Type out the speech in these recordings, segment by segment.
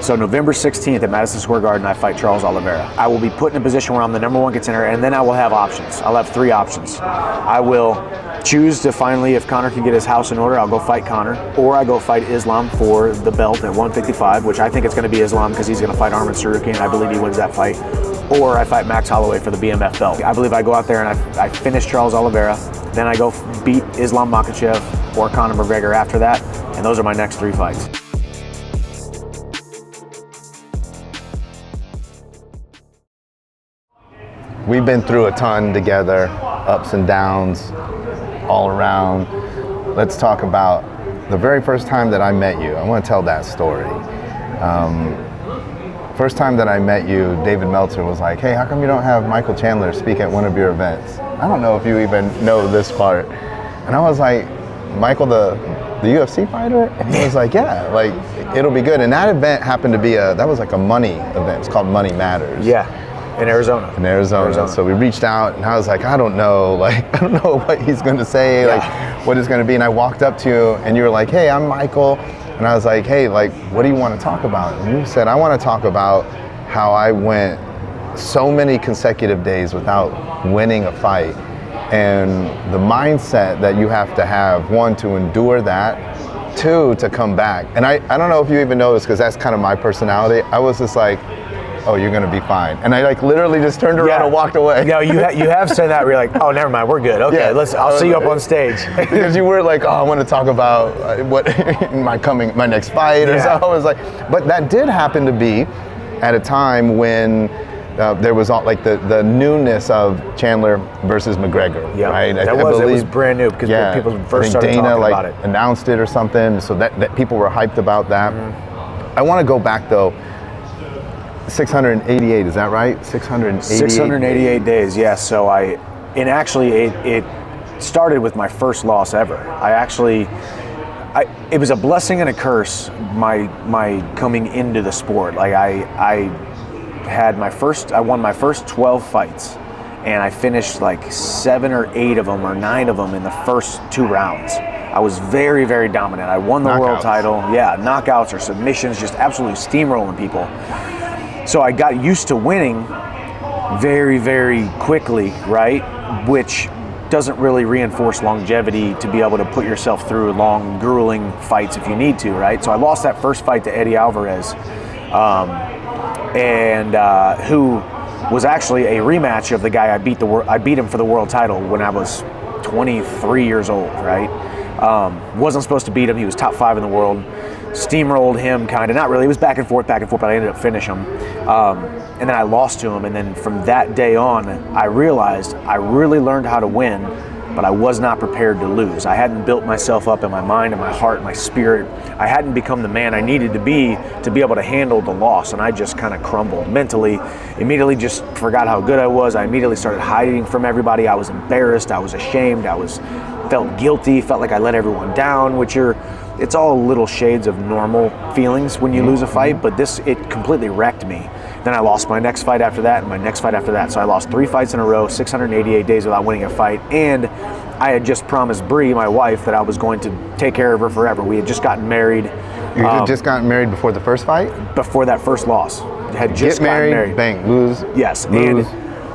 So November 16th at Madison Square Garden, I fight Charles Oliveira. I will be put in a position where I'm the #1 contender, and then I will have options. I'll have 3 options. I will choose to finally, if Conor can get his house in order, I'll go fight Conor, or I go fight Islam for the belt at 155, which I think it's going to be Islam because he's going to fight Arman Saruki, and I believe he wins that fight. Or I fight Max Holloway for the BMF belt. I believe I go out there and I finish Charles Oliveira, then I go beat Islam Makhachev or Conor McGregor after that, and those are my next 3 fights. We've been through a ton together, ups and downs, all around. Let's talk about the very first time that I met you. I want to tell that story. First time that I met you, David Meltzer was like, hey, how come you don't have Michael Chandler speak at one of your events? I don't know if you even know this part. And I was like, Michael, the UFC fighter? And he was like, yeah, like, it'll be good. And that event happened to be that was like a money event. It's called Money Matters. Yeah. In Arizona. In Arizona. So we reached out and I was like, I don't know what he's going to say, like what it's going to be. And I walked up to you and you were like, hey, I'm Michael. And I was like, hey, like, what do you want to talk about? And you said, I want to talk about how I went so many consecutive days without winning a fight and the mindset that you have to have, 1, to endure that, 2, to come back. And I don't know if you even know this because that's kind of my personality. I was just like, oh, you're gonna be fine. And I like literally just turned around and walked away. No, you have said that where you're like, oh, never mind, we're good. Okay, I'll see you up on stage. Because you were like, oh, I want to talk about what my next fight or so. I was like, but that did happen to be at a time when there was all, like the newness of Chandler versus McGregor, right? It was brand new because people first started Dana, talking like, about it. Announced it or something, so that people were hyped about that. I want to go back though. 688, is that right? 688 days, yes. So it started with my first loss ever. It was a blessing and a curse, my coming into the sport. Like I won my first 12 fights and I finished like 7 or 8 of them or 9 of them in the first 2 rounds. I was very, very dominant. I won the world title. Yeah, knockouts or submissions, just absolutely steamrolling people. So I got used to winning very, very quickly, right? Which doesn't really reinforce longevity to be able to put yourself through long, grueling fights if you need to, right? So I lost that first fight to Eddie Alvarez, who was actually a rematch of the guy I beat him for the world title when I was 23 years old, right? Wasn't supposed to beat him. He was top 5 in the world. Steamrolled him, kind of, not really. It was back and forth, but I ended up finishing him. And then I lost to him. And then from that day on, I realized I really learned how to win, but I was not prepared to lose. I hadn't built myself up in my mind and my heart and my spirit. I hadn't become the man I needed to be able to handle the loss. And I just kind of crumbled mentally, immediately just forgot how good I was. I immediately started hiding from everybody. I was embarrassed. I was ashamed. Felt guilty, felt like I let everyone down, it's all little shades of normal feelings when you lose a fight, but it completely wrecked me. Then I lost my next fight after that and my next fight after that. So I lost 3 fights in a row, 688 days without winning a fight. And I had just promised Bree, my wife, that I was going to take care of her forever. We had just gotten married. You had just gotten married before the first fight? Before that first loss. Had just gotten married. Bang, lose. Yes. Lose.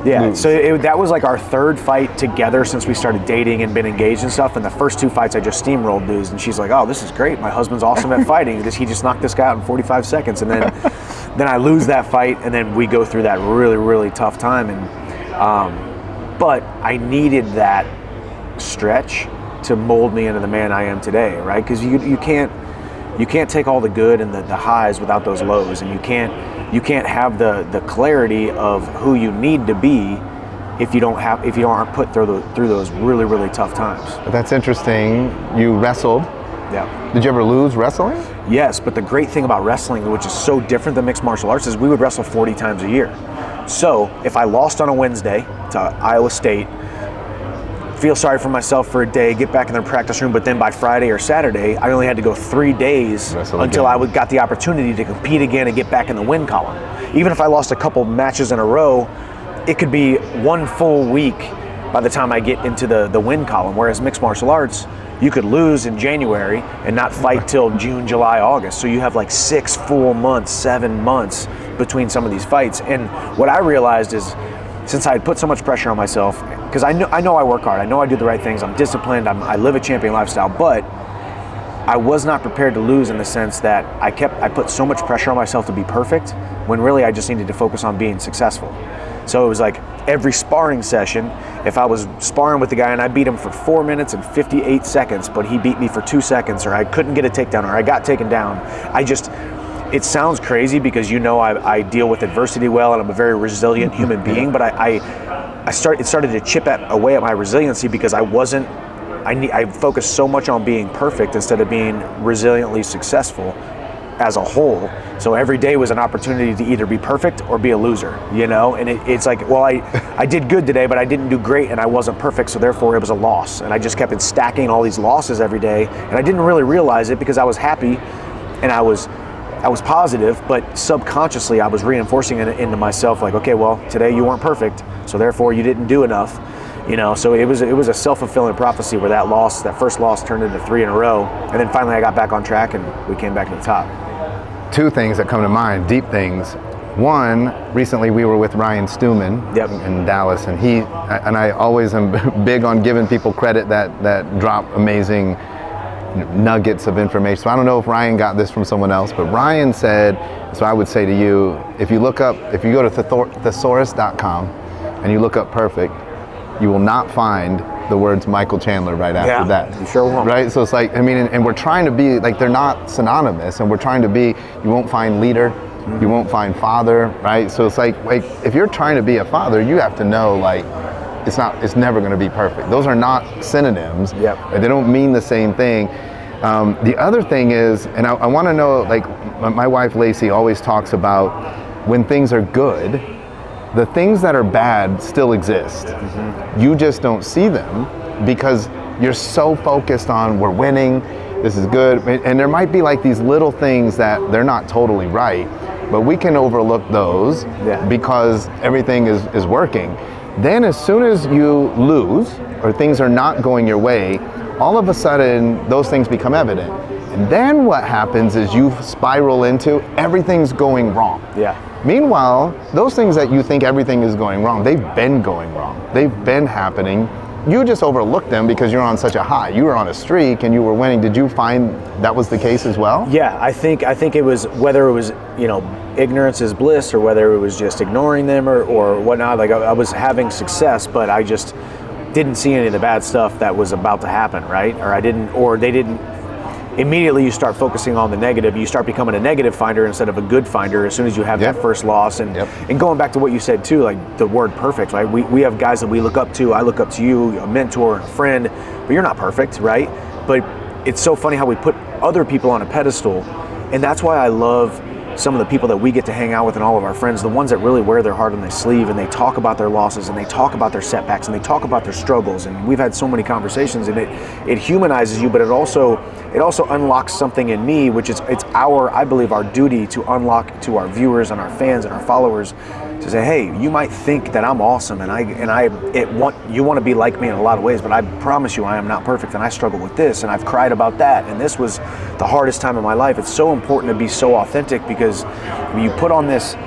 Yeah, so that was like our 3rd fight together since we started dating and been engaged and stuff. And the first 2 fights I just steamrolled dudes, and she's like, "Oh, this is great. My husband's awesome at fighting. He just knocked this guy out in 45 seconds." And then I lose that fight, and then we go through that really, really tough time. And but I needed that stretch to mold me into the man I am today, right? Because you can't take all the good and the highs without those lows, and you can't have the clarity of who you need to be if you aren't put through those really, really tough times. That's interesting. You wrestled. Yeah. Did you ever lose wrestling? Yes, but the great thing about wrestling, which is so different than mixed martial arts, is we would wrestle 40 times a year. So if I lost on a Wednesday to Iowa State, feel sorry for myself for a day, get back in the practice room, but then by Friday or Saturday, I only had to go 3 days until I got the opportunity to compete again and get back in the win column. Even if I lost a couple matches in a row, it could be 1 full week by the time I get into the win column. Whereas mixed martial arts, you could lose in January and not fight till June, July, August. So you have like 6 full months, 7 months between some of these fights. And what I realized is, since I had put so much pressure on myself, because I know I work hard, I know I do the right things, I'm disciplined, I live a champion lifestyle, but I was not prepared to lose in the sense that I put so much pressure on myself to be perfect, when really I just needed to focus on being successful. So it was like every sparring session, if I was sparring with the guy and I beat him for 4 minutes and 58 seconds, but he beat me for 2 seconds, or I couldn't get a takedown, or I got taken down, it sounds crazy because I deal with adversity well and I'm a very resilient human being, but it started to chip away at my resiliency because I focused so much on being perfect instead of being resiliently successful as a whole. So every day was an opportunity to either be perfect or be a loser, and it's like, well, I did good today, but I didn't do great and I wasn't perfect, so therefore it was a loss. And I just kept stacking all these losses every day, and I didn't really realize it because I was happy and I was positive, but subconsciously I was reinforcing it into myself, like, okay, well, today you weren't perfect, so therefore you didn't do enough. So it was a self-fulfilling prophecy where that first loss turned into 3 in a row, and then finally I got back on track and we came back to the top. 2 things that come to mind, deep things. One, recently we were with Ryan Stewman in Dallas, and I always am big on giving people credit that drop amazing nuggets of information. So I don't know if Ryan got this from someone else, but Ryan said, so I would say to you, if you go to thesaurus.com and you look up perfect, you will not find the words Michael Chandler right after that. You sure won't. Right? So it's like, and we're trying to be, like, they're not synonymous, and we're trying to be, you won't find leader, you won't find father, right? So it's like, if you're trying to be a father, you have to know, like, it's never going to be perfect. Those are not synonyms. They don't mean the same thing. The other thing is, and I want to know, like, my wife Lacey always talks about when things are good, the things that are bad still exist. You just don't see them because you're so focused on, we're winning, this is good. And there might be like these little things that they're not totally right, but we can overlook those because everything is working. Then as soon as you lose or things are not going your way, all of a sudden those things become evident. And then what happens is you spiral into everything's going wrong. Meanwhile, those things that you think everything is going wrong, they've been going wrong. They've been happening. You just overlooked them because you're on such a high. You were on a streak and you were winning. Did you find that was the case as well? Yeah, I think it was, whether it was, ignorance is bliss, or whether it was just ignoring them or whatnot. Like, I was having success, but I just didn't see any of the bad stuff that was about to happen, right? Or they didn't. Immediately you start focusing on the negative. You start becoming a negative finder instead of a good finder as soon as you have that first loss. And going back to what you said too, like the word perfect, right? We have guys that we look up to. I look up to you, a mentor, a friend, but you're not perfect, right? But it's so funny how we put other people on a pedestal. And that's why I love some of the people that we get to hang out with and all of our friends, the ones that really wear their heart on their sleeve, and they talk about their losses and they talk about their setbacks and they talk about their struggles. And we've had so many conversations, and it humanizes you, but it also unlocks something in me, which is I believe our duty to unlock to our viewers and our fans and our followers, to say, hey, you might think that I'm awesome you want to be like me in a lot of ways, but I promise you I am not perfect, and I struggle with this, and I've cried about that, and this was the hardest time of my life. It's so important to be so authentic, because when you put on this,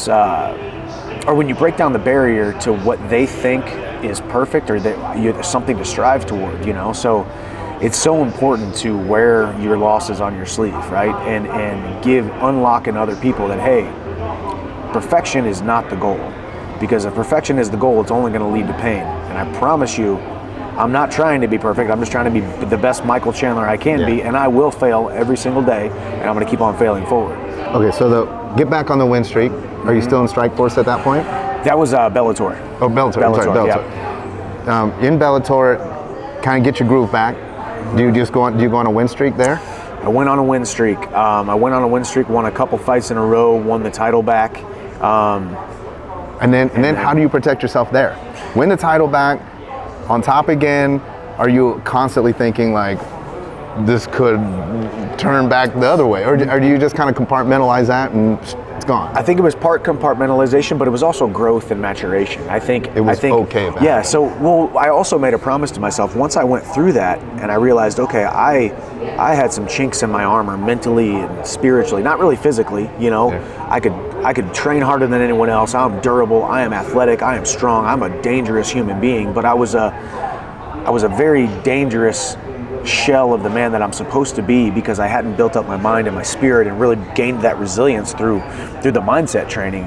or when you break down the barrier to what they think is perfect, or that there's something to strive toward, so it's so important to wear your losses on your sleeve, right? And unlock in other people that, hey, perfection is not the goal. Because if perfection is the goal, it's only going to lead to pain. And I promise you, I'm not trying to be perfect. I'm just trying to be the best Michael Chandler I can be, and I will fail every single day, and I'm going to keep on failing forward. Okay, so get back on the win streak. Are you still in Strikeforce at that point? That was Bellator. Oh, Bellator. I'm sorry, Bellator. Yeah. In Bellator, kind of get your groove back. Do you go on a win streak there? I went on a win streak. Won a couple fights in a row, won the title back. And then how do you protect yourself there? Win the title back, on top again. Are you constantly thinking like, this could turn back the other way? Or do you just kind of compartmentalize that and it's gone. I think it was part compartmentalization, but it was also growth and maturation. I think okay about yeah. it. So, well, I also made a promise to myself once I went through that, and I realized, okay, I had some chinks in my armor mentally and spiritually, not really physically. You know, Yeah. I could train harder than anyone else. I'm durable. I am athletic. I am strong. I'm a dangerous human being, but I was a very dangerous shell of the man that I'm supposed to be because I hadn't built up my mind and my spirit and really gained that resilience through the mindset training.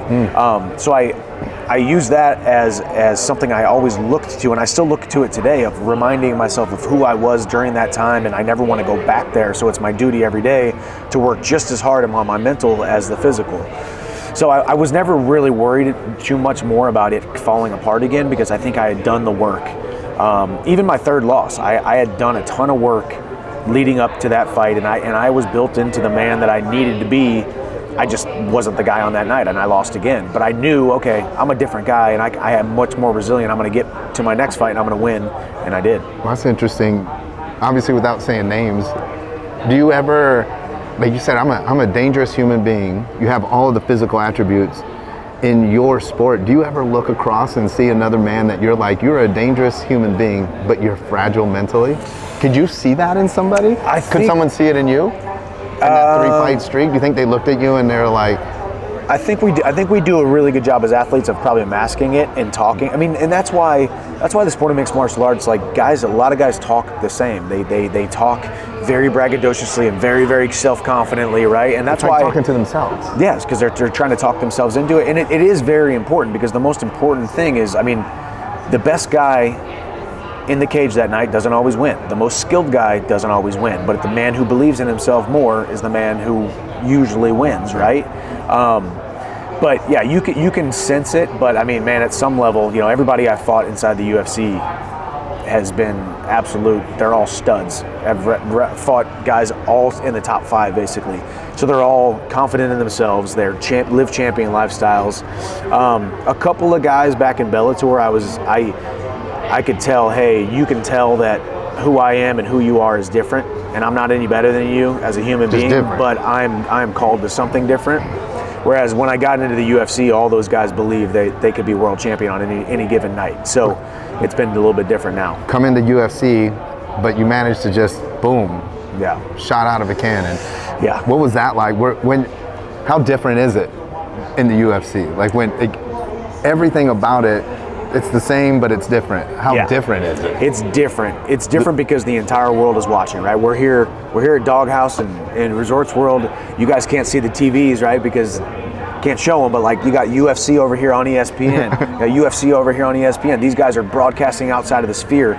So I use that as something I always looked to, and I still look to it today, of reminding myself of who I was during that time, and I never want to go back there. So it's my duty every day to work just as hard on my mental as the physical. So I was never really worried too much more about it falling apart again because I think I had done the work. Even my third loss, I had done a ton of work leading up to that fight, and I was built into the man that I needed to be. I just wasn't the guy on that night, and I lost again. But I knew, okay, I'm a different guy, and I am much more resilient. I'm going to get to my next fight, and I'm going to win, and I did. Well, that's interesting. Obviously, without saying names, do you ever, like you said, I'm a dangerous human being. You have all of the physical attributes in your sport. Do you ever look across and see another man that you're a dangerous human being, but you're fragile mentally? Could you see that in somebody? Could someone see it in you? In that 3-fight streak? Do you think they looked at you and they're like, I think we do a really good job as athletes of probably masking it and talking. I mean, and that's why the sport of mixed martial arts, like a lot of guys talk the same. They talk very braggadociously and very, very self-confidently, right? And that's why talking to themselves. Yes, because they're trying to talk themselves into it, and it is very important because the most important thing is, I mean, the best guy in the cage that night doesn't always win. The most skilled guy doesn't always win, but the man who believes in himself more is the man who usually wins, right? But yeah, you can sense it, but I mean, man, at some level, you know, everybody I fought inside the UFC has been absolute. They're all studs. I've fought guys all in the top 5 basically, so they're all confident in themselves. They're live champion lifestyles. A couple of guys back in Bellator, I could tell, hey, you can tell that who I am and who you are is different, and I'm not any better than you as a human being, different. but I'm called to something different. Whereas when I got into the UFC, all those guys believe they could be world champion on any given night. So it's been a little bit different now. Come into UFC, but you managed to just, boom, shot out of a cannon. Yeah. What was that like? How different is it in the UFC? Like everything about it, it's the same, but it's different. How different is it? It's different. It's different because the entire world is watching, right? We're here at Doghouse and Resorts World. You guys can't see the TVs, right? Because can't show them, but like you got UFC over here on ESPN, you got UFC over here on ESPN. These guys are broadcasting outside of the sphere.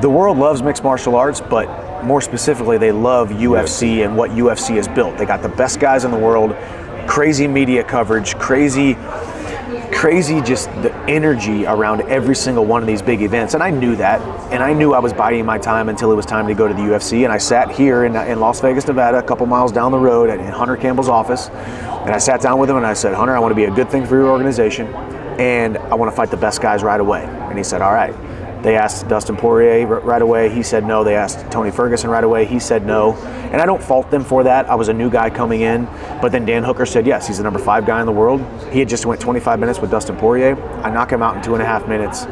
The world loves mixed martial arts, but more specifically, they love UFC and what UFC has built. They got the best guys in the world, crazy media coverage, crazy just the energy around every single one of these big events. And I knew that, and I knew I was biding my time until it was time to go to the UFC. And I sat here in Las Vegas, Nevada, a couple miles down the road in Hunter Campbell's office, and I sat down with him and I said, Hunter, I want to be a good thing for your organization, and I want to fight the best guys right away. And he said, all right. They asked Dustin Poirier right away. He said no. They asked Tony Ferguson right away. He said no. And I don't fault them for that. I was a new guy coming in. But then Dan Hooker said yes. He's the number 5 guy in the world. He had just went 25 minutes with Dustin Poirier. I knock him out in 2.5 minutes,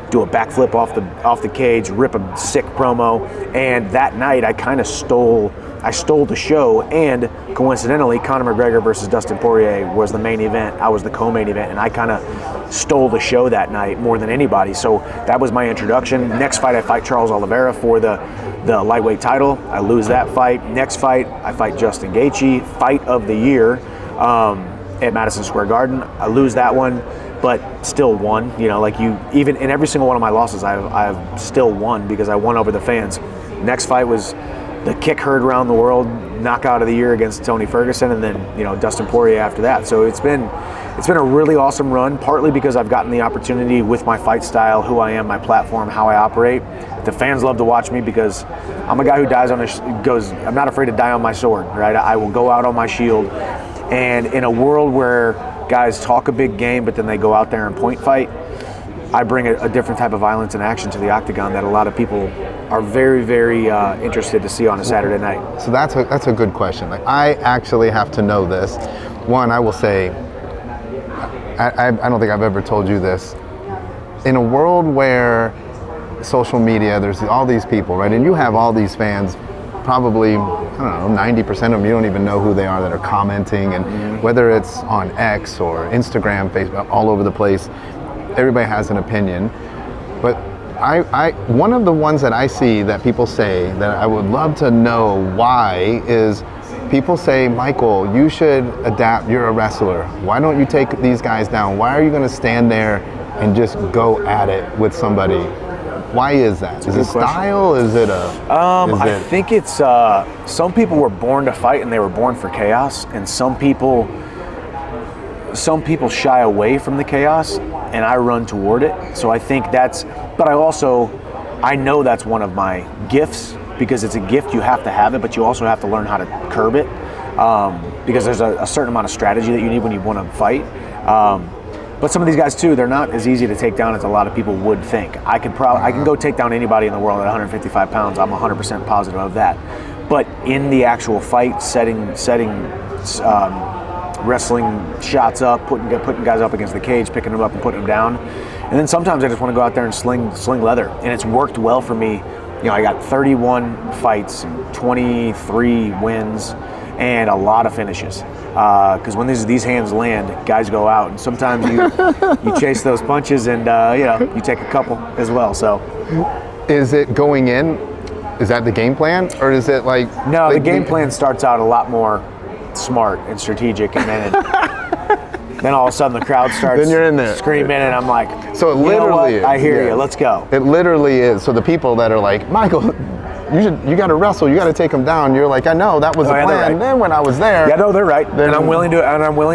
do a backflip off the cage, rip a sick promo. And that night I kind of stole the show, and coincidentally, Conor McGregor versus Dustin Poirier was the main event. I was the co-main event, and I kind of stole the show that night more than anybody. So that was my introduction. Next fight, I fight Charles Oliveira for the lightweight title. I lose that fight. Next fight, I fight Justin Gaethje, fight of the year at Madison Square Garden. I lose that one, but still won. You know, like even in every single one of my losses, I've still won because I won over the fans. Next fight was the kick heard around the world, knockout of the year against Tony Ferguson, and then Dustin Poirier after that. So it's been a really awesome run, partly because I've gotten the opportunity with my fight style, who I am, my platform, how I operate. The fans love to watch me because I'm a guy who I'm not afraid to die on my sword, right? I will go out on my shield. And in a world where guys talk a big game, but then they go out there and point fight, I bring a different type of violence and action to the octagon that a lot of people are very, very interested to see on a Saturday night. So that's a good question. Like, I actually have to know this. one, I will say, I don't think I've ever told you this. In a world where social media, there's all these people, right? And you have all these fans, probably, I don't know, 90% of them, you don't even know who they are that are commenting. And whether it's on X or Instagram, Facebook, all over the place, everybody has an opinion. But one of the ones that I see that people say that I would love to know why is people say, Michael, you should adapt. You're a wrestler. Why don't you take these guys down? Why are you going to stand there and just go at it with somebody? Why is that? Is it style? Is it a? I think it's some people were born to fight and they were born for chaos, and some people shy away from the chaos, and I run toward it. So I think that's. But I know that's one of my gifts, because it's a gift. You have to have it, but you also have to learn how to curb it, because there's a certain amount of strategy that you need when you want to fight. But some of these guys too, they're not as easy to take down as a lot of people would think. I can go take down anybody in the world at 155 pounds. I'm 100% positive of that. But in the actual fight, setting wrestling shots up, putting guys up against the cage, picking them up and putting them down, and then sometimes I just want to go out there and sling leather, and it's worked well for me. You know, I got 31 fights, 23 wins, and a lot of finishes. Because when these hands land, guys go out, and sometimes you chase those punches, and you take a couple as well. So, is it going in? Is that the game plan, or is it like? No, the game plan starts out a lot more smart and strategic, and then all of a sudden the crowd starts then you're in there screaming, and I'm like, so it literally is. I hear you. Let's go. It literally is. So the people that are like, Michael, you got to wrestle. You got to take him down. You're like, I know that was the plan. Right. And then when I was there, they're right, and I'm willing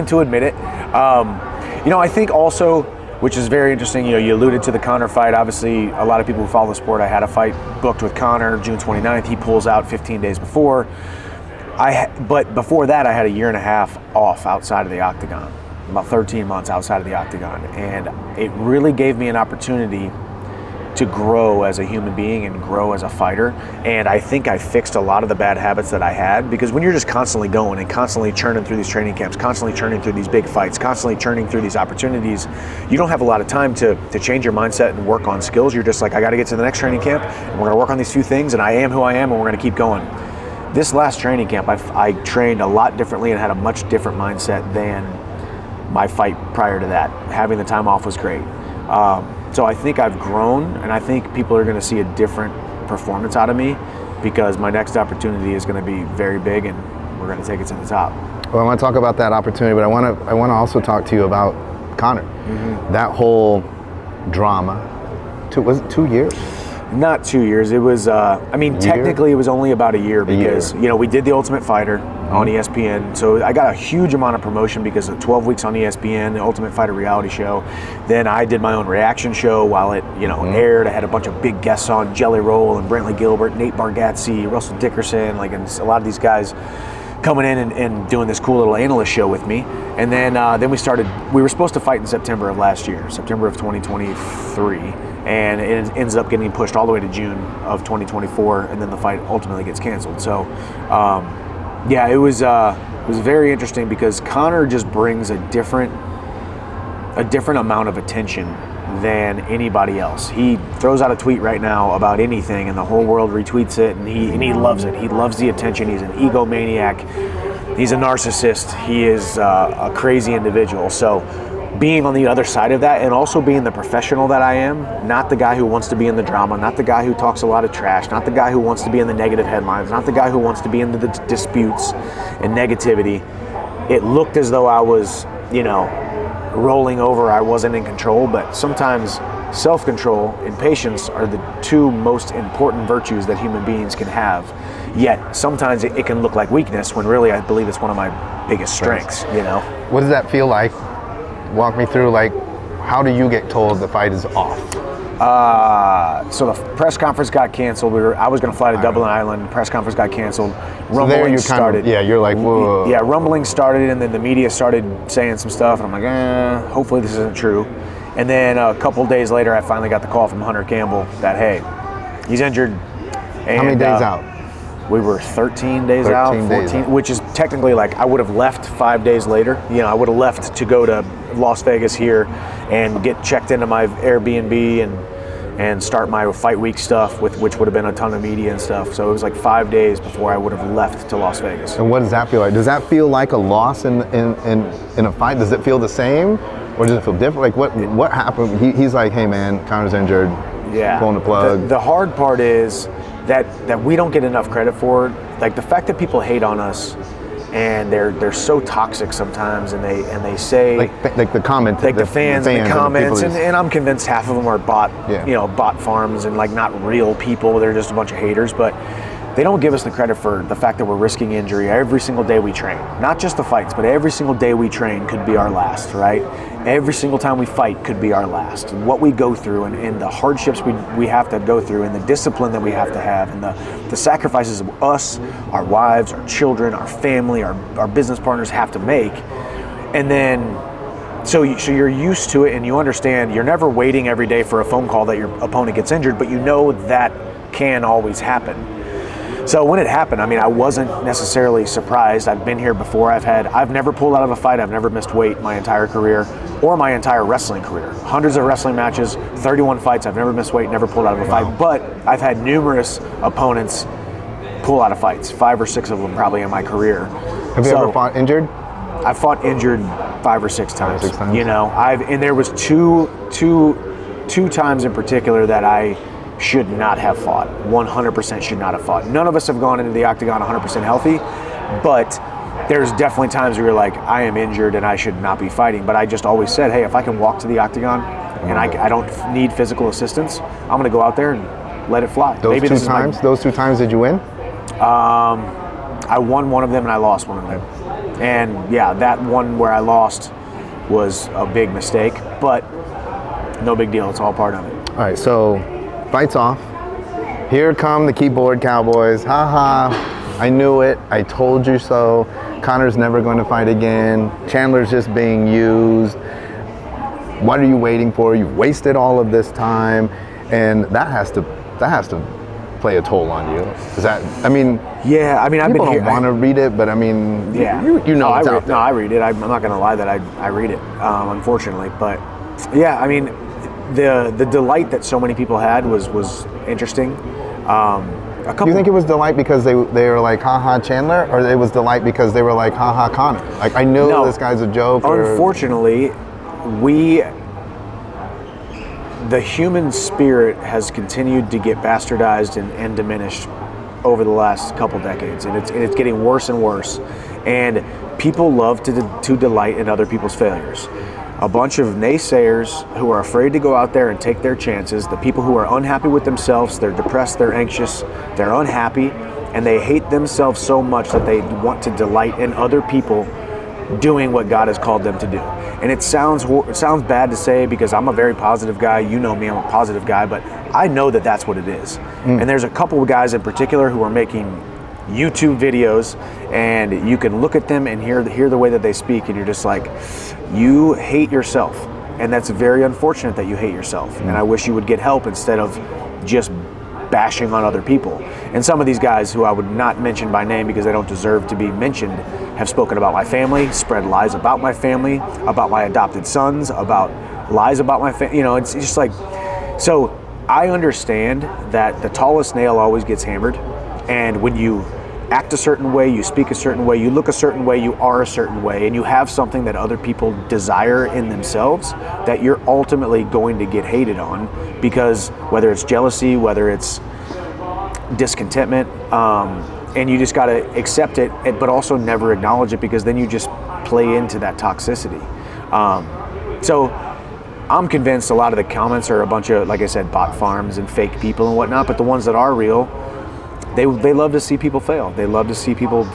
to admit it. I think also, which is very interesting. You alluded to the Conor fight. Obviously, a lot of people who follow the sport. I had a fight booked with Conor June 29th. He pulls out 15 days before. But before that, I had a year and a half off outside of the octagon, about 13 months outside of the octagon, and it really gave me an opportunity to grow as a human being and grow as a fighter. And I think I fixed a lot of the bad habits that I had, because when you're just constantly going and constantly churning through these training camps, constantly churning through these big fights, constantly churning through these opportunities, you don't have a lot of time to change your mindset and work on skills. You're just like, I got to get to the next training camp, and we're going to work on these few things, and I am who I am, and we're going to keep going. This last training camp, I trained a lot differently and had a much different mindset than my fight prior to that. Having the time off was great. So I think I've grown, and I think people are going to see a different performance out of me, because my next opportunity is going to be very big, and we're going to take it to the top. Well, I want to talk about that opportunity, but I want to also talk to you about Conor. Mm-hmm. That whole drama. Was it 2 years? Not 2 years. It was, technically it was only about a year, because, we did The Ultimate Fighter on ESPN. So I got a huge amount of promotion because of 12 weeks on ESPN, the Ultimate Fighter reality show. Then I did my own reaction show while it, aired. I had a bunch of big guests on, Jelly Roll and Brantley Gilbert, Nate Bargatze, Russell Dickerson, and a lot of these guys coming in and doing this cool little analyst show with me. And then we were supposed to fight in September of last year, September of 2023. And it ends up getting pushed all the way to June of 2024, and then the fight ultimately gets canceled. So, it was very interesting, because Conor just brings a different amount of attention than anybody else. He throws out a tweet right now about anything, and the whole world retweets it, and he loves it. He loves the attention. He's an egomaniac. He's a narcissist. He is a crazy individual. So, being on the other side of that, and also being the professional that I am, not the guy who wants to be in the drama, not the guy who talks a lot of trash, not the guy who wants to be in the negative headlines, not the guy who wants to be in the disputes and negativity. It looked as though I was, rolling over, I wasn't in control, but sometimes self-control and patience are the two most important virtues that human beings can have. Yet sometimes it can look like weakness, when really I believe it's one of my biggest strengths, What does that feel like? Walk me through, how do you get told the fight is off? So the press conference got canceled. I was going to fly to Dublin Island. Press conference got canceled. Rumbling started. You're like, whoa. Yeah, rumbling started, and then the media started saying some stuff, and I'm like, hopefully this isn't true. And then a couple days later, I finally got the call from Hunter Campbell that, hey, he's injured. And, how many days out? We were 13 days out, 14, which is technically, like, I would have left 5 days later. You know, I would have left to go to Las Vegas here and get checked into my Airbnb and start my fight week stuff, which would have been a ton of media and stuff. So it was like 5 days before I would have left to Las Vegas. And what does that feel like? Does that feel like a loss in a fight? Does it feel the same, or does it feel different? Like what happened? He's like, hey man, Conor's injured. Yeah. Pulling the plug. The hard part is that we don't get enough credit for. Like the fact that people hate on us, and they're so toxic sometimes, and they say like the comment, like the fans and the comments, and and I'm convinced half of them are bot farms and like not real people. They're just a bunch of haters, but they don't give us the credit for the fact that we're risking injury every single day we train. Not just the fights, but every single day we train could be our last, right? Every single time we fight could be our last. And what we go through and the hardships we have to go through and the discipline that we have to have and the sacrifices of us, our wives, our children, our family, our business partners have to make. And then, so you're used to it and you understand you're never waiting every day for a phone call that your opponent gets injured, but you know that can always happen. So when it happened, I mean, I wasn't necessarily surprised. I've been here before. I've never pulled out of a fight. I've never missed weight my entire career or my entire wrestling career. Hundreds of wrestling matches, 31 fights. I've never missed weight, never pulled out of a fight. But I've had numerous opponents pull out of fights, 5 or 6 of them probably in my career. Have you ever fought injured? I've fought injured 5 or 6 times. 6 times. You know, and there was two times in particular that I should not have fought. 100% should not have fought. None of us have gone into the octagon 100% healthy, but there's definitely times where you're like, I am injured and I should not be fighting. But I just always said, hey, if I can walk to the octagon and I don't need physical assistance, I'm going to go out there and let it fly. Those two times, did you win? I won one of them and I lost one of them. And yeah, that one where I lost was a big mistake, but no big deal. It's all part of it. All right, so fights off. Here come the keyboard cowboys. Ha ha. I knew it. I told you so. Conor's never going to fight again. Chandler's just being used. What are you waiting for? You've wasted all of this time, and that has to play a toll on you. Is that? I mean. Yeah. I mean, I've been here. People don't want to read it, but I mean. Yeah. You know it's out there. No, I read it. I'm not going to lie that I read it. Unfortunately, but yeah. I mean. The delight that so many people had was interesting. Do you think it was delight because they were like, haha, Chandler, or it was delight because they were like, haha, Conor? Like, I know this guy's a joke. Unfortunately, the human spirit has continued to get bastardized and diminished over the last couple decades, and it's getting worse and worse. And people love to delight in other people's failures. A bunch of naysayers who are afraid to go out there and take their chances, the people who are unhappy with themselves, they're depressed, they're anxious, they're unhappy, and they hate themselves so much that they want to delight in other people doing what God has called them to do. And it sounds bad to say because I'm a very positive guy. You know me, I'm a positive guy, but I know that that's what it is. And there's a couple of guys in particular who are making YouTube videos, and you can look at them and hear the way that they speak, and you're just like, you hate yourself, and that's very unfortunate that you hate yourself. And I wish you would get help instead of just bashing on other people. And some of these guys, who I would not mention by name because they don't deserve to be mentioned, have spoken about my family, spread lies about my family, about my adopted sons, about lies about my family. You know, it's just like, so I understand that the tallest nail always gets hammered. And when you act a certain way, you speak a certain way, you look a certain way, you are a certain way, and you have something that other people desire in themselves, that you're ultimately going to get hated on, because whether it's jealousy, whether it's discontentment, and you just got to accept it, but also never acknowledge it, because then you just play into that toxicity. So I'm convinced a lot of the comments are a bunch of, like I said, bot farms and fake people and whatnot, but the ones that are real, They love to see people fail. They love to see people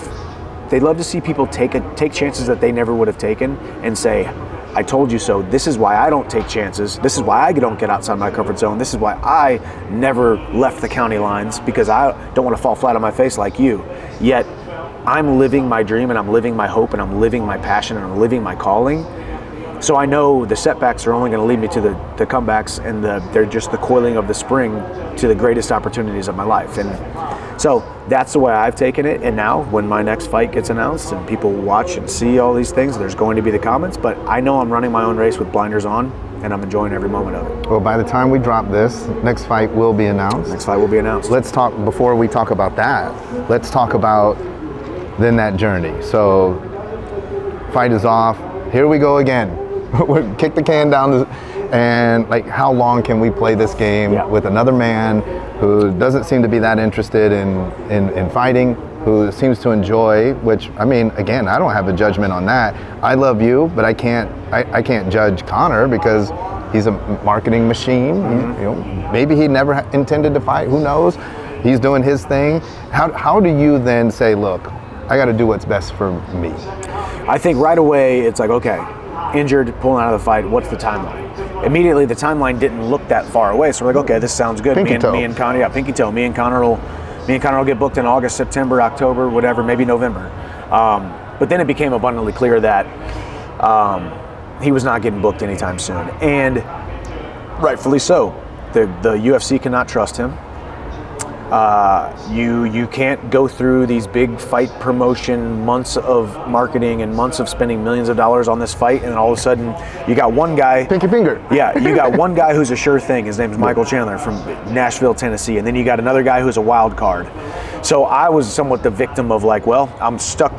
take chances that they never would have taken and say, I told you so. This is why I don't take chances. This is why I don't get outside my comfort zone. This is why I never left the county lines, because I don't want to fall flat on my face like you. Yet I'm living my dream, and I'm living my hope, and I'm living my passion, and I'm living my calling. So I know the setbacks are only going to lead me to the comebacks, and they're just the coiling of the spring to the greatest opportunities of my life. And So that's the way I've taken it. And now when my next fight gets announced and people watch and see all these things, there's going to be the comments, but I know I'm running my own race with blinders on, and I'm enjoying every moment of it. Well, by the time we drop this, next fight will be announced. Next fight will be announced. Let's talk, before we talk about that, let's talk about then that journey. So fight is off. Here we go again. Kick the can down and like, how long can we play this game with another man who doesn't seem to be that interested in fighting, who seems to enjoy, which, I mean, again, I don't have a judgment on that. I love you, but I can't judge Conor because he's a marketing machine. You know, maybe he never intended to fight, who knows? He's doing his thing. How do you then say, look, I got to do what's best for me? I think right away it's like, okay, injured, pulling out of the fight, what's the timeline? Immediately the timeline didn't look that far away, so we're like, okay, this sounds good. Me and Conor, pinky toe. Me and Conor will get booked in August, September, October, whatever, maybe November. But then it became abundantly clear that he was not getting booked anytime soon, and rightfully so. The UFC cannot trust him. You can't go through these big fight promotion, months of marketing and months of spending millions of dollars on this fight, and all of a sudden you got one guy. Pinky finger. Yeah, you got one guy who's a sure thing. His name's Michael Chandler from Nashville, Tennessee, and then you got another guy who's a wild card. So I was somewhat the victim of like, well, I'm stuck.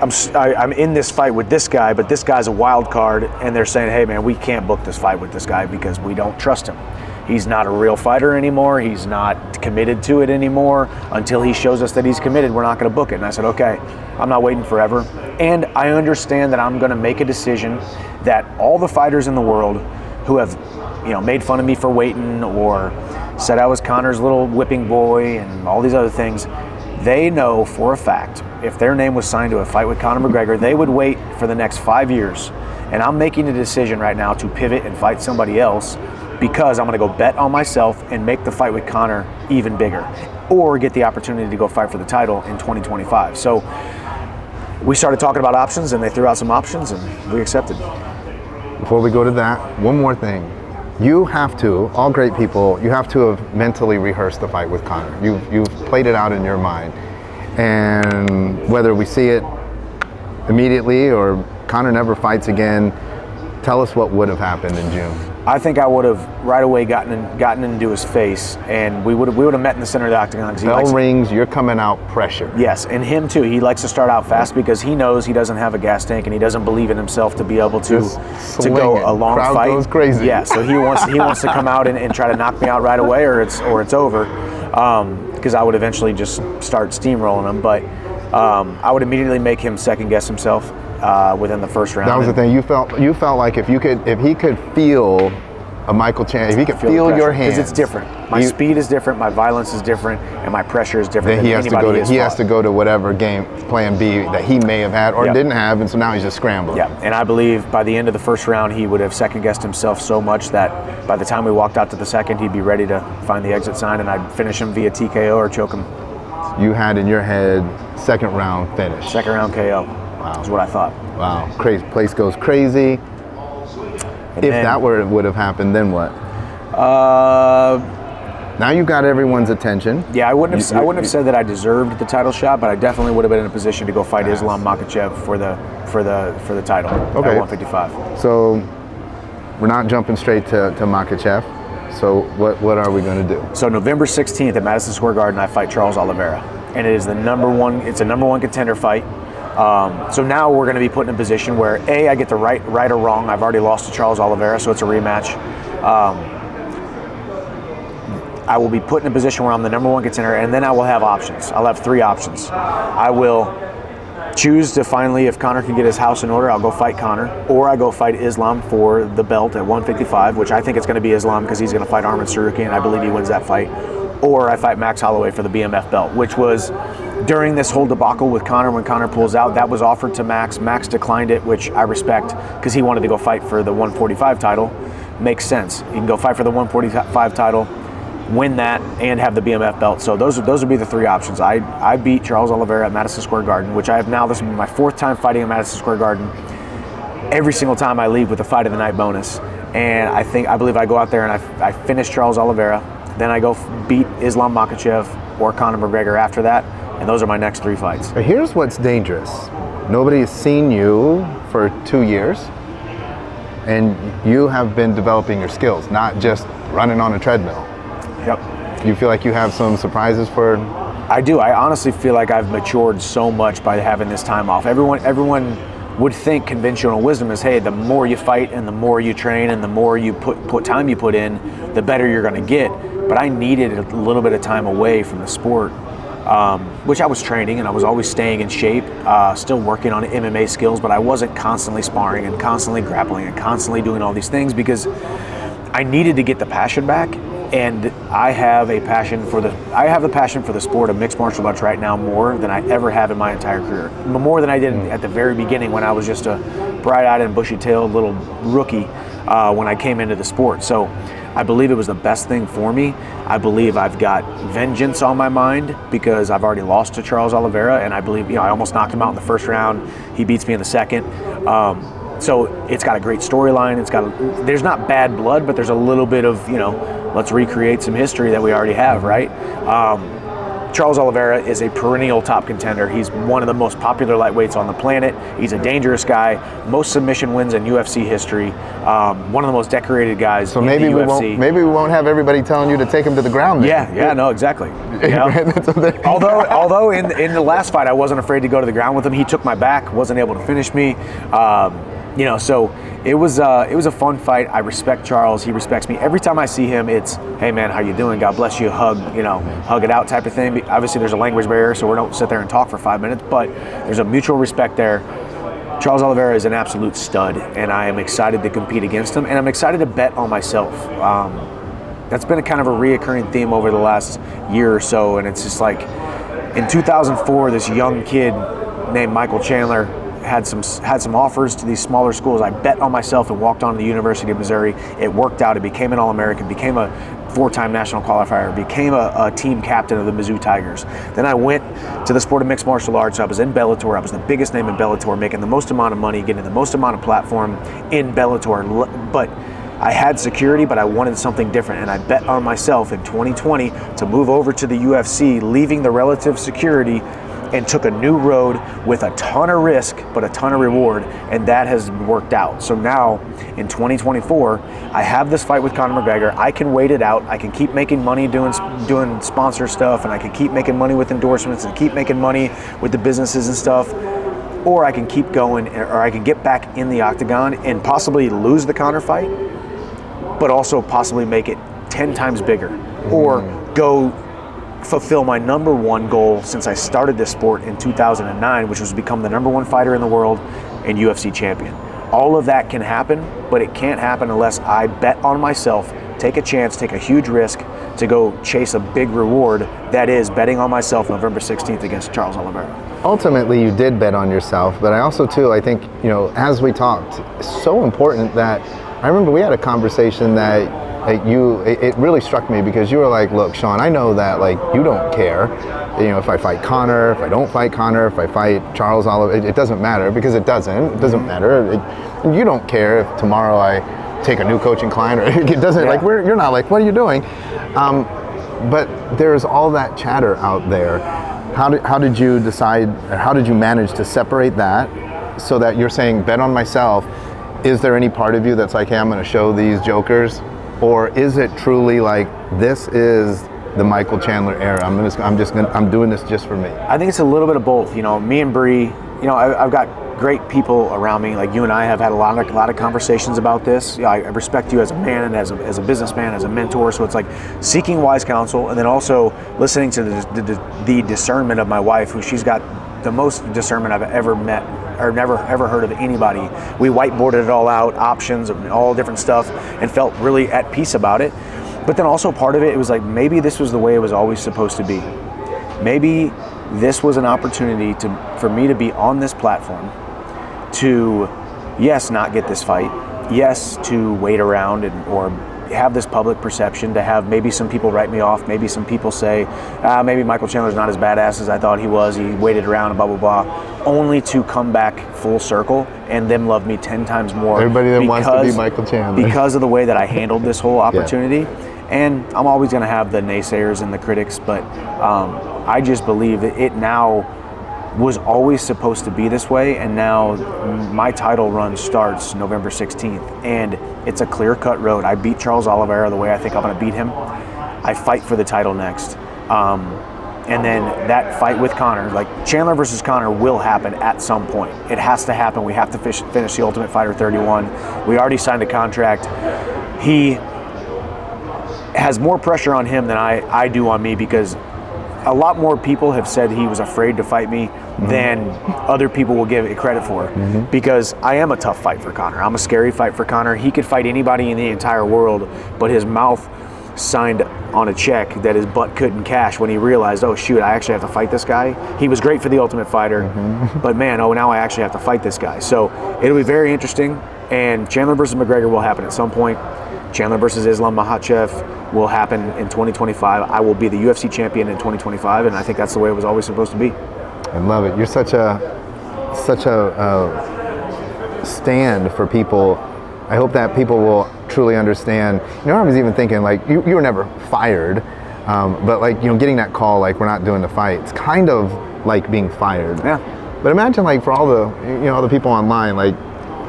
I'm in this fight with this guy, but this guy's a wild card, and they're saying, hey man, we can't book this fight with this guy because we don't trust him. He's not a real fighter anymore. He's not committed to it anymore. Until he shows us that he's committed, we're not going to book it. And I said, okay, I'm not waiting forever. And I understand that I'm going to make a decision that all the fighters in the world who have, made fun of me for waiting or said I was Conor's little whipping boy and all these other things, they know for a fact if their name was signed to a fight with Conor McGregor, they would wait for the next 5 years. And I'm making a decision right now to pivot and fight somebody else, because I'm going to go bet on myself and make the fight with Conor even bigger, or get the opportunity to go fight for the title in 2025. So we started talking about options, and they threw out some options, and we accepted. Before we go to that, one more thing. You have to, all great people, you have to have mentally rehearsed the fight with Conor. You've played it out in your mind. And whether we see it immediately or Conor never fights again, tell us what would have happened in June. I think I would have right away gotten into his face, and we would have met in the center of the octagon. Bell rings, you're coming out pressure. Yes, and him too. He likes to start out fast because he knows he doesn't have a gas tank, and he doesn't believe in himself to be able to go a long Crowd fight. Goes crazy. Yeah, so he wants to come out and try to knock me out right away, or it's over, because I would eventually just start steamrolling him. But I would immediately make him second guess himself within the first round. That was the thing. You felt like if he could feel a Michael Chandler, if he could feel your hands, because it's different. My speed is different, my violence is different, and my pressure is different. Then he has to go to whatever game plan B that he may have had or didn't have, and so now he's just scrambling. Yeah, and I believe by the end of the first round, he would have second guessed himself so much that by the time we walked out to the second, he'd be ready to find the exit sign, and I'd finish him via TKO or choke him. You had in your head second round finish. Second round KO. Wow. Is what I thought. Wow. Crazy. Place goes crazy. If that would have happened, then what? Now you've got everyone's attention. Yeah, I wouldn't have said that I deserved the title shot, but I definitely would have been in a position to go fight Islam Makhachev for the title at 155. So we're not jumping straight to Makhachev. So what are we going to do? So November 16th at Madison Square Garden, I fight Charles Oliveira, and it is the number one contender fight. So now we're going to be put in a position where I get to right or wrong. I've already lost to Charles Oliveira, so it's a rematch. I will be put in a position where I'm the number one contender, and then I will have options. I'll have 3 options. I will choose to finally, if Conor can get his house in order, I'll go fight Conor, or I go fight Islam for the belt at 155, which I think it's going to be Islam because he's going to fight Arman Tsarukyan, and I believe he wins that fight. Or I fight Max Holloway for the BMF belt, which was during this whole debacle with Conor, when Conor pulls out, that was offered to Max. Max declined it, which I respect, because he wanted to go fight for the 145 title. Makes sense. You can go fight for the 145 title, win that, and have the BMF belt. So those would be the 3 options. I beat Charles Oliveira at Madison Square Garden, which I have now. This will be my 4th time fighting at Madison Square Garden. Every single time I leave with a fight of the night bonus. And I believe I go out there and I finish Charles Oliveira. Then I go beat Islam Makhachev. or Conor McGregor after that, and those are my next 3 fights. But here's what's dangerous. Nobody's seen you for 2 years, and you have been developing your skills, not just running on a treadmill. Yep. Do you feel like you have some surprises for? I do. I honestly feel like I've matured so much by having this time off. Everyone would think conventional wisdom is, hey, the more you fight and the more you train and the more you put time you put in, the better you're going to get. But I needed a little bit of time away from the sport, which I was training and I was always staying in shape, still working on MMA skills, but I wasn't constantly sparring and constantly grappling and constantly doing all these things because I needed to get the passion back. And I have the passion for the sport of mixed martial arts right now more than I ever have in my entire career. More than I did at the very beginning when I was just a bright-eyed and bushy-tailed little rookie when I came into the sport. So I believe it was the best thing for me. I believe I've got vengeance on my mind because I've already lost to Charles Oliveira, and I believe, I almost knocked him out in the first round. He beats me in the second. So it's got a great storyline. There's not bad blood, but there's a little bit of, let's recreate some history that we already have, right? Charles Oliveira is a perennial top contender. He's one of the most popular lightweights on the planet. He's a dangerous guy. Most submission wins in UFC history. One of the most decorated guys in the UFC. Maybe we won't have everybody telling you to take him to the ground then. Yeah, no, exactly. Although in the last fight I wasn't afraid to go to the ground with him. He took my back, wasn't able to finish me. So it was a fun fight. I respect Charles. He respects me. Every time I see him, it's, hey man, how you doing? God bless you. Hug it out type of thing. Obviously, there's a language barrier, so we don't sit there and talk for 5 minutes. But there's a mutual respect there. Charles Oliveira is an absolute stud, and I am excited to compete against him, and I'm excited to bet on myself. That's been a kind of a reoccurring theme over the last year or so, and it's just like in 2004, this young kid named Michael Chandler had some offers to these smaller schools. I bet on myself and walked on to the University of Missouri. It worked out. It became an All-American, became a 4-time national qualifier, became a team captain of the Mizzou Tigers. Then I went to the sport of mixed martial arts. I was in Bellator. I was the biggest name in Bellator, making the most amount of money, getting the most amount of platform in Bellator. But I had security, but I wanted something different, and I bet on myself in 2020 to move over to the UFC, leaving the relative security, and took a new road with a ton of risk, but a ton of reward, and that has worked out. So now, in 2024, I have this fight with Conor McGregor. I can wait it out. I can keep making money doing sponsor stuff, and I can keep making money with endorsements and keep making money with the businesses and stuff. Or I can keep going, or I can get back in the octagon and possibly lose the Conor fight, but also possibly make it 10 times bigger, or go fulfill my number one goal since I started this sport in 2009, which was to become the number one fighter in the world and UFC champion. All of that can happen, but it can't happen unless I bet on myself, take a chance, take a huge risk to go chase a big reward. That is betting on myself November 16th against Charles Oliveira. Ultimately, you did bet on yourself, but I also too, I think, as we talked, it's so important that I remember we had a conversation that it really struck me because you were like, look, Shawn, I know that you don't care, if I fight Conor, if I don't fight Conor, if I fight Charles Oliveira, it doesn't matter because it doesn't matter. You don't care if tomorrow I take a new coaching client or it doesn't, you're not like, what are you doing? But there's all that chatter out there. How did you decide, or how did you manage to separate that so that you're saying bet on myself? Is there any part of you that's like, hey, I'm going to show these jokers? Or is it truly like, this is the Michael Chandler era? I'm doing this just for me. I think it's a little bit of both. Me and Bree, I've got great people around me. Like you and I have had a lot of conversations about this. I respect you as a man and as a businessman, as a mentor. So it's like seeking wise counsel, and then also listening to the discernment of my wife, who she's got the most discernment I've ever met or never ever heard of anybody. We whiteboarded it all out, options and all different stuff, and felt really at peace about it. But then also part of it was like, maybe this was the way it was always supposed to be. Maybe this was an opportunity for me to be on this platform to, yes, not get this fight, yes, to wait around or have this public perception, to have maybe some people write me off, maybe some people say, maybe Michael Chandler's not as badass as I thought he was, he waited around and blah, blah, blah, only to come back full circle and them love me 10 times more. Everybody that wants to be Michael Chandler. Because of the way that I handled this whole opportunity. And I'm always going to have the naysayers and the critics, but I just believe that it now was always supposed to be this way, and now my title run starts November 16th, and it's a clear-cut road. I beat Charles Oliveira the way I think I'm going to beat him. I fight for the title next. And then that fight with Conor, like Chandler versus Conor, will happen at some point. It has to happen. We have to finish the Ultimate Fighter 31. We already signed a contract. He has more pressure on him than I do on me, because a lot more people have said he was afraid to fight me than other people will give it credit for, because I am a tough fight for Conor. I'm a scary fight for Conor. He could fight anybody in the entire world, but his mouth signed on a check that his butt couldn't cash when he realized, oh shoot, I actually have to fight this guy. He was great for the Ultimate Fighter, but man, oh, now I actually have to fight this guy. So it'll be very interesting, and Chandler versus McGregor will happen at some point. Chandler versus Islam Makhachev will happen in 2025. I will be the UFC champion in 2025, and I think that's the way it was always supposed to be. I love it. You're such a stand for people. I hope that people will truly understand. You know, I was even thinking, like, you were never fired, but like, you know, getting that call, like, we're not doing the fight, it's kind of like being fired. Yeah. But imagine, like, for all the, you know, all the people online, like,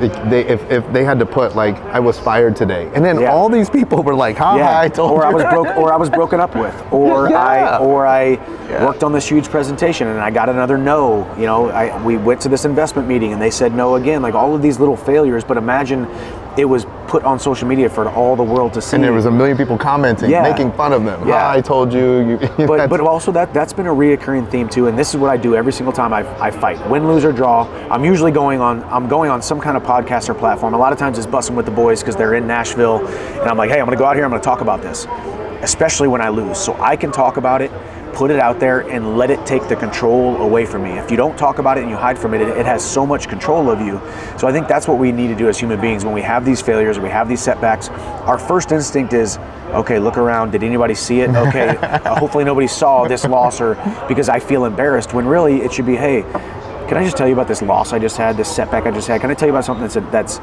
if they had to put, like, I was fired today, and then all these people were like, I told you. Or I was broken up with, or I worked on this huge presentation and I got another no. You know, we went to this investment meeting and they said no again. Like, all of these little failures, but imagine it was put on social media for all the world to see. And there was a million people commenting, making fun of them. Yeah, I told you. But also that's been a reoccurring theme too. And this is what I do every single time I fight. Win, lose, or draw. I'm usually going on some kind of podcast or platform. A lot of times it's Bussin' with the Boys because they're in Nashville, and I'm like, hey, I'm going to go out here. I'm going to talk about this, especially when I lose, so I can talk about it, put it out there, and let it take the control away from me. If you don't talk about it and you hide from it, it has so much control of you. So I think that's what we need to do as human beings. When we have these failures, we have these setbacks, our first instinct is, okay, look around. Did anybody see it? Okay, hopefully nobody saw this loss, or because I feel embarrassed, when really it should be, hey, can I just tell you about this loss I just had, this setback I just had? Can I tell you about something that's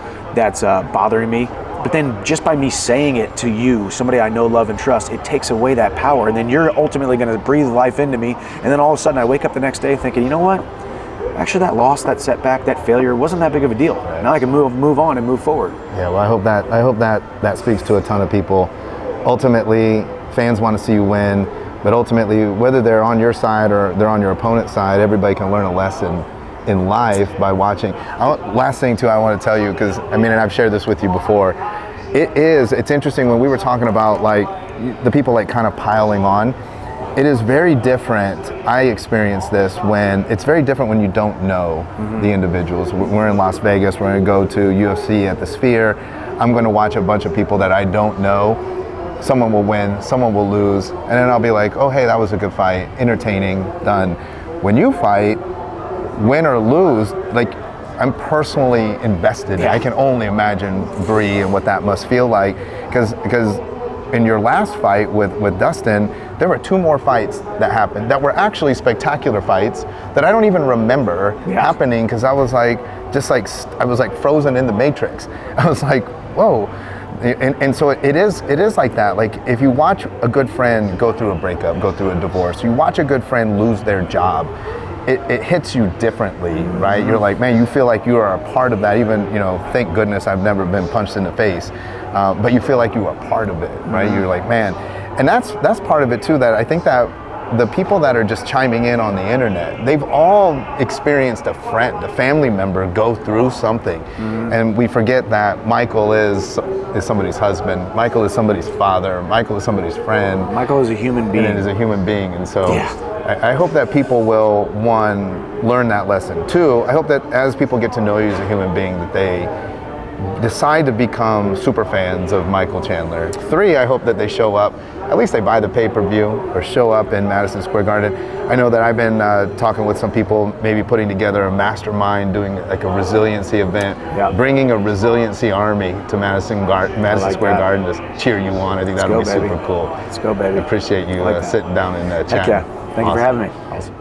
bothering me? But then just by me saying it to you, somebody I know, love, and trust, it takes away that power. And then you're ultimately going to breathe life into me. And then all of a sudden I wake up the next day thinking, you know what? Actually, that loss, that setback, that failure wasn't that big of a deal. Now I can move on and move forward. Yeah, well, I hope that speaks to a ton of people. Ultimately, fans want to see you win. But ultimately, whether they're on your side or they're on your opponent's side, everybody can learn a lesson in life by watching. Last thing too I want to tell you, because I mean, and I've shared this with you before, it's interesting when we were talking about, like, the people, like, kind of piling on. It is very different. I experienced this it's very different when you don't know the individuals. We're in Las Vegas, we're going to go to UFC at the Sphere. I'm going to watch a bunch of people that I don't know. Someone will win, someone will lose, and then I'll be like, oh, hey, that was a good fight, entertaining, done. When you fight, win or lose, like, I'm personally invested. I can only imagine Bree and what that must feel like, because in your last fight with Dustin, there were 2 more fights that happened that were actually spectacular fights that I don't even remember happening, because I was like, I was like frozen in the Matrix. I was like, whoa. And so it is like that. Like, if you watch a good friend go through a breakup, go through a divorce, you watch a good friend lose their job, it hits you differently, right? You're like, man, you feel like you are a part of that. Even, you know, thank goodness I've never been punched in the face, but you feel like you are part of it, right? You're like, man, and that's part of it too, that I think that the people that are just chiming in on the internet, they've all experienced a friend, a family member go through something. And we forget that Michael is somebody's husband, Michael is somebody's father, Michael is somebody's friend. Michael is a human being. And is a human being. And so I hope that people will, 1, learn that lesson. 2, I hope that as people get to know you as a human being, that they decide to become super fans of Michael Chandler. 3, I hope that they show up, at least they buy the pay-per-view or show up in Madison Square Garden. I know that I've been talking with some people, maybe putting together a mastermind, doing like a resiliency event, bringing a resiliency army to Madison Square Garden to cheer you on. I think that would be super cool. Let's go, baby. I appreciate you sitting down and chatting. Thank you for having me. Awesome.